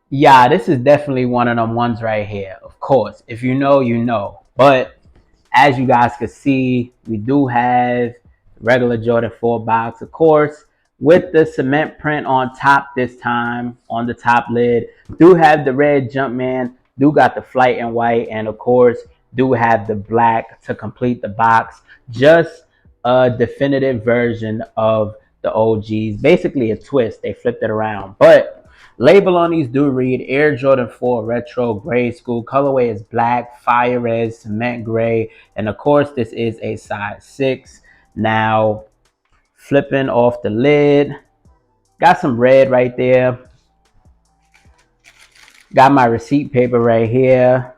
Yeah, this is definitely one of them ones right here. Of course, if you know, you know. But as you guys can see, we do have regular Jordan 4 box, of course, with the cement print on top this time, on the top lid. Do have the red Jumpman, do got the flight in white, and of course, do have the black to complete the box. Just a definitive version of the OGs. Basically a twist. They flipped it around. But label on these do read Air Jordan 4 Retro Grade School. Colorway is black, fire red, cement gray, and of course, this is a size 6. Now, flipping off the lid, got some red right there. Got my receipt paper right here.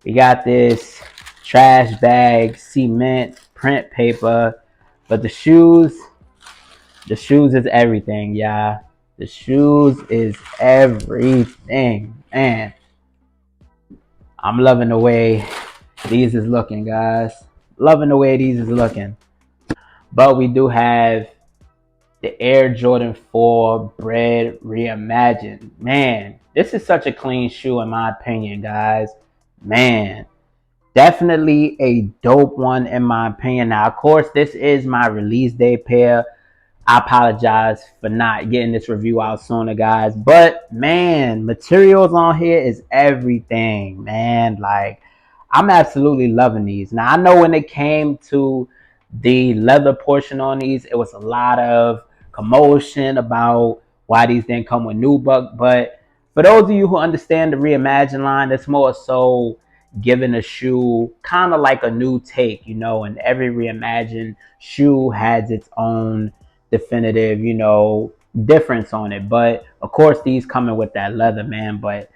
We got this trash bag, cement, print paper. But the shoes is everything, y'all. The shoes is everything. Man, I'm loving the way these is looking, guys. Loving the way these is looking. But we do have the Air Jordan 4 Bred Reimagined. Man, this is such a clean shoe in my opinion, guys. Man, definitely a dope one in my opinion. Now, of course, this is my release day pair. I apologize for not getting this review out sooner, guys. But man, materials on here is everything, man. Like, I'm absolutely loving these. Now, I know when it came to the leather portion on these, it was a lot of commotion about why these didn't come with nubuck. But for those of you who understand the Reimagine line, it's more so giving a shoe kind of like a new take, you know, and every Reimagine shoe has its own definitive, you know, difference on it. But of course, these coming with that leather, man. But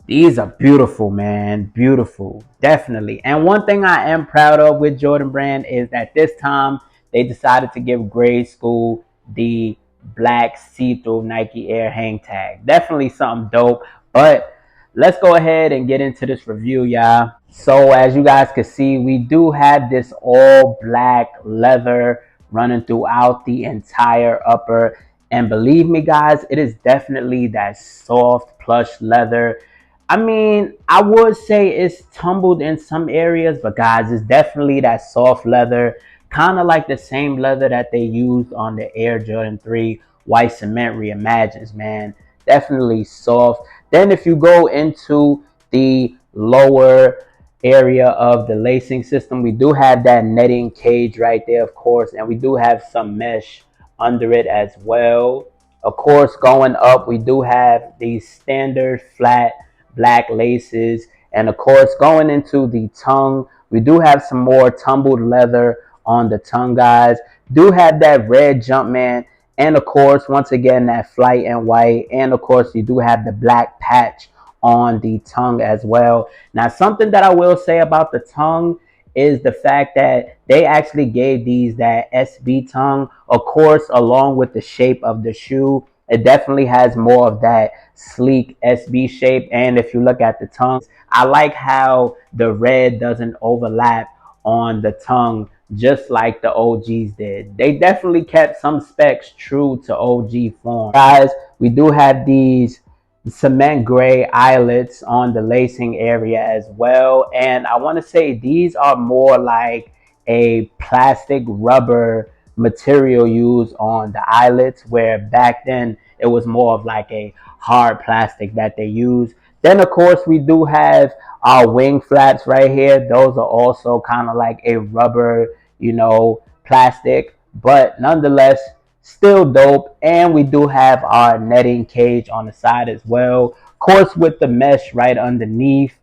these are beautiful, man. Beautiful, definitely. And one thing I am proud of with Jordan Brand is that this time they decided to give Grade School the black see-through Nike Air hang tag. Definitely something dope. But let's go ahead and get into this review, y'all. So as you guys can see, we do have this all black leather running throughout the entire upper. And believe me, guys, it is definitely that soft plush leather. I mean, I would say it's tumbled in some areas, but guys, it's definitely that soft leather, kind of like the same leather that they used on the Air Jordan 3 White Cement Reimagines, man. Definitely soft. Then if you go into the lower area of the lacing system, we do have that netting cage right there, of course, and we do have some mesh under it as well. Of course, going up, we do have these standard flat black laces. And of course, going into the tongue, we do have some more tumbled leather on the tongue, guys. Do have that red Jumpman. And of course, once again, that flight and white. And of course, you do have the black patch on the tongue as well. Now, something that I will say about the tongue is the fact that they actually gave these that SB tongue, of course, along with the shape of the shoe. It definitely has more of that sleek SB shape. And if you look at the tongue, I like how the red doesn't overlap on the tongue just like the OGs did. They definitely kept some specs true to OG form. Guys, we do have these cement gray eyelets on the lacing area as well. And I want to say these are more like a plastic rubber material used on the eyelets, where back then it was more of like a hard plastic that they use. Then of course we do have our wing flaps right here. Those are also kind of like a rubber, you know, plastic, but nonetheless still dope. And we do have our netting cage on the side as well, of course, with the mesh right underneath.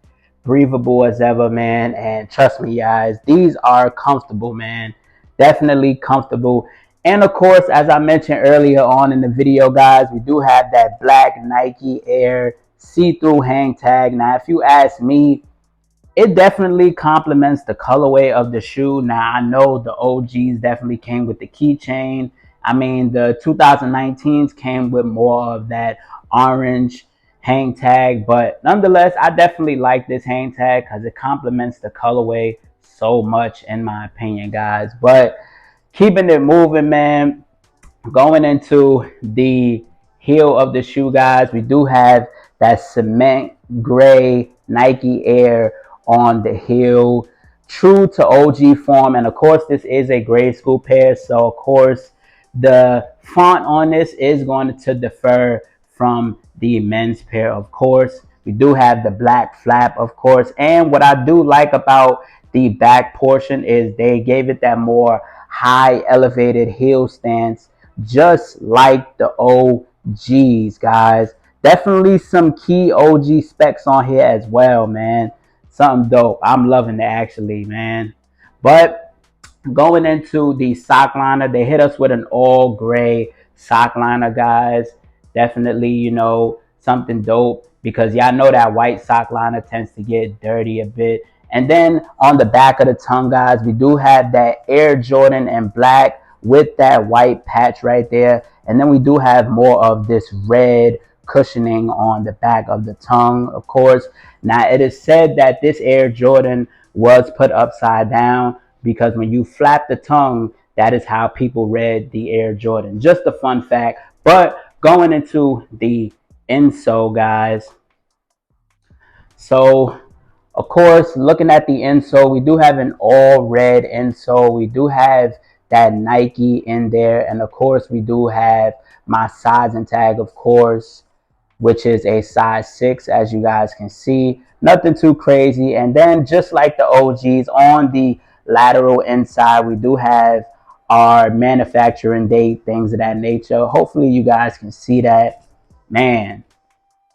Breathable as ever, man. And trust me, guys, these are comfortable, man. Definitely comfortable. And of course, as I mentioned earlier on in the video, guys, we do have that black Nike Air see-through hang tag. Now, if you ask me, it definitely complements the colorway of the shoe. Now, I know the OGs definitely came with the keychain. I mean, the 2019s came with more of that orange hang tag, but nonetheless, I definitely like this hang tag because it complements the colorway so much, in my opinion, guys. But keeping it moving, man, going into the heel of the shoe, guys, we do have that cement gray Nike Air on the heel, true to OG form. And of course, this is a grade school pair, so of course the font on this is going to differ from the men's pair. Of course, we do have the black flap, of course, and what I do like about the back portion is they gave it that more high elevated heel stance, just like the OGs, guys. Definitely some key OG specs on here as well, man. Something dope. I'm loving it, actually, man. But going into the sock liner, they hit us with an all gray sock liner, guys. Definitely, something dope, because y'all know that white sock liner tends to get dirty a bit. And then on the back of the tongue, guys, we do have that Air Jordan in black with that white patch right there. And then we do have more of this red cushioning on the back of the tongue, of course. Now, it is said that this Air Jordan was put upside down, because when you flap the tongue, that is how people read the Air Jordan. Just a fun fact. But going into the insole, guys. So, of course, looking at the insole, we do have an all red insole. We do have that Nike in there. And of course, we do have my sizing tag, of course, which is a size 6, as you guys can see. Nothing too crazy. And then just like the OGs, on the lateral inside, we do have our manufacturing date, things of that nature. Hopefully you guys can see that. Man,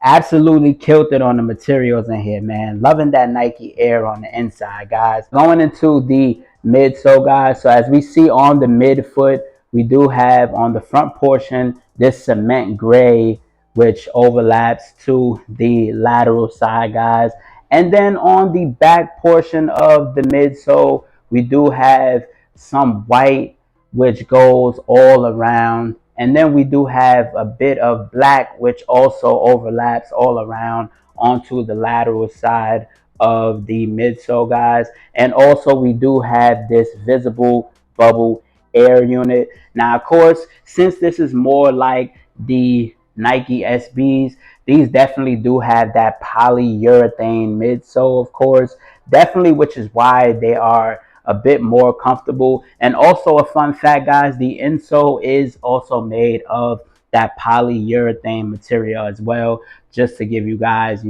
absolutely killed it on the materials in here, man. Loving that Nike Air on the inside, guys. Going into the midsole, guys. So as we see on the midfoot, we do have on the front portion this cement gray, which overlaps to the lateral side, guys. And then on the back portion of the midsole, we do have some white, which goes all around. And then we do have a bit of black, which also overlaps all around onto the lateral side of the midsole, guys. And also we do have this visible bubble air unit. Now, of course, since this is more like the Nike SBs, these definitely do have that polyurethane midsole, of course. Definitely, which is why they are a bit more comfortable. And also a fun fact, guys, the insole is also made of that polyurethane material as well, just to give you guys,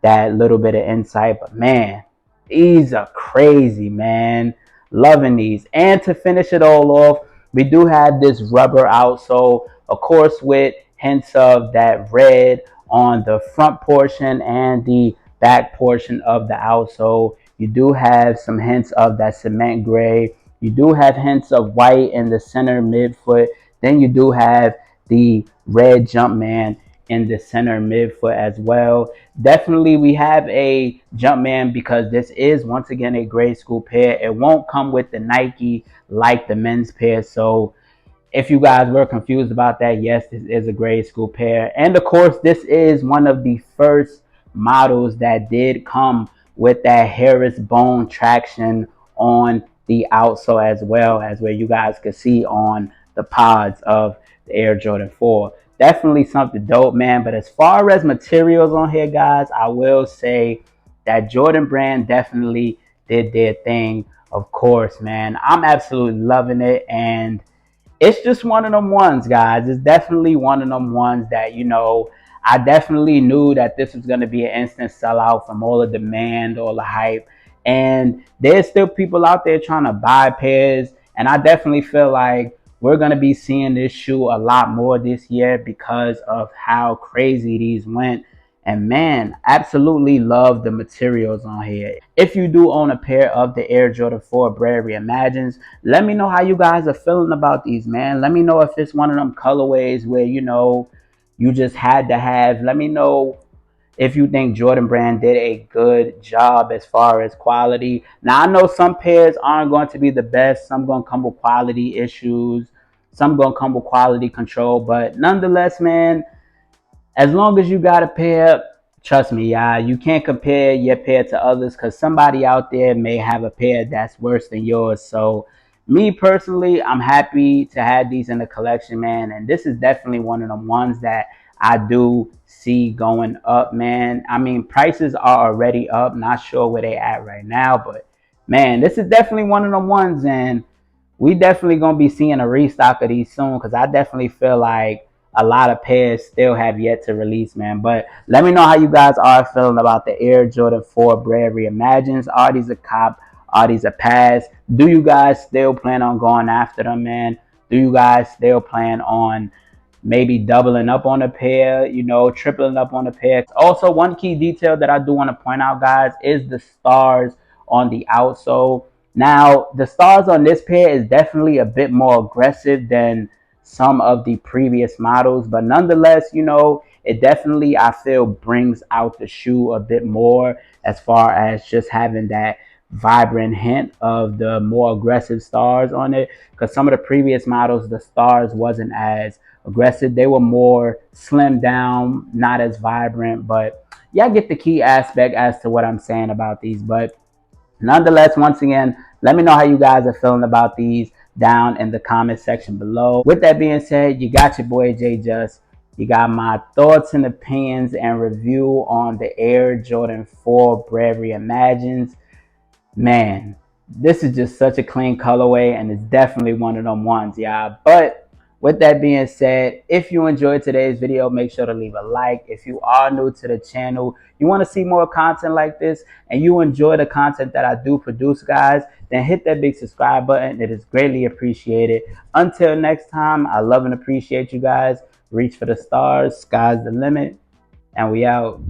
that little bit of insight. But man, these are crazy, man. Loving these. And to finish it all off, we do have this rubber outsole, of course, with hints of that red on the front portion and the back portion of the outsole. You do have some hints of that cement gray. You do have hints of white in the center midfoot. Then you do have the red Jumpman in the center midfoot as well. Definitely we have a Jumpman, because this is once again a grade school pair. It won't come with the Nike like the men's pair. So if you guys were confused about that, yes, this is a grade school pair. And of course, this is one of the first models that did come with that herringbone traction on the outsole, as well as where you guys could see on the pods of the Air Jordan 4. Definitely something dope, man. But as far as materials on here, guys, I will say that Jordan Brand definitely did their thing. Of course, man, I'm absolutely loving it. And it's just one of them ones, guys. It's definitely one of them ones that, I definitely knew that this was going to be an instant sellout from all the demand, all the hype. And there's still people out there trying to buy pairs. And I definitely feel like we're going to be seeing this shoe a lot more this year, because of how crazy these went. And man, absolutely love the materials on here. If you do own a pair of the Air Jordan 4 Bred Reimagined, let me know how you guys are feeling about these, man. Let me know if it's one of them colorways where, you just had to have. Let me know if you think Jordan Brand did a good job as far as quality. Now, I know some pairs aren't going to be the best. Some going to come with quality issues. Some going to come with quality control. But nonetheless, man, as long as you got a pair, trust me, y'all, you can't compare your pair to others, because somebody out there may have a pair that's worse than yours. So me personally, I'm happy to have these in the collection, man. And this is definitely one of them ones that I do see going up, man. I mean, prices are already up. Not sure where they at right now, but man, this is definitely one of them ones, and we definitely gonna be seeing a restock of these soon, because I definitely feel like a lot of pairs still have yet to release, man. But let me know how you guys are feeling about the Air Jordan 4 Bred Reimagines. Are these a cop? Are these a pass? Do you guys still plan on going after them, man? Do you guys still plan on maybe doubling up on a pair, you know, tripling up on a pair? Also, one key detail that I do want to point out, guys, is the stars on the outsole. Now, the stars on this pair is definitely a bit more aggressive than some of the previous models, but nonetheless, you know, it definitely, I feel, brings out the shoe a bit more, as far as just having that vibrant hint of the more aggressive stars on it. Because some of the previous models, the stars wasn't as aggressive. They were more slimmed down, not as vibrant. But y'all get the key aspect as to what I'm saying about these. But nonetheless, once again, let me know how you guys are feeling about these down in the comment section below. With that being said, you got your boy J-Jus. You got my thoughts and opinions and review on the Air Jordan 4 Bred Reimagined. Man, this is just such a clean colorway, and it's definitely one of them ones, y'all. But with that being said, if you enjoyed today's video, make sure to leave a like. If you are new to the channel, you want to see more content like this, and you enjoy the content that I do produce, guys, then hit that big subscribe button. It is greatly appreciated. Until next time, I love and appreciate you guys. Reach for the stars, sky's the limit, and we out.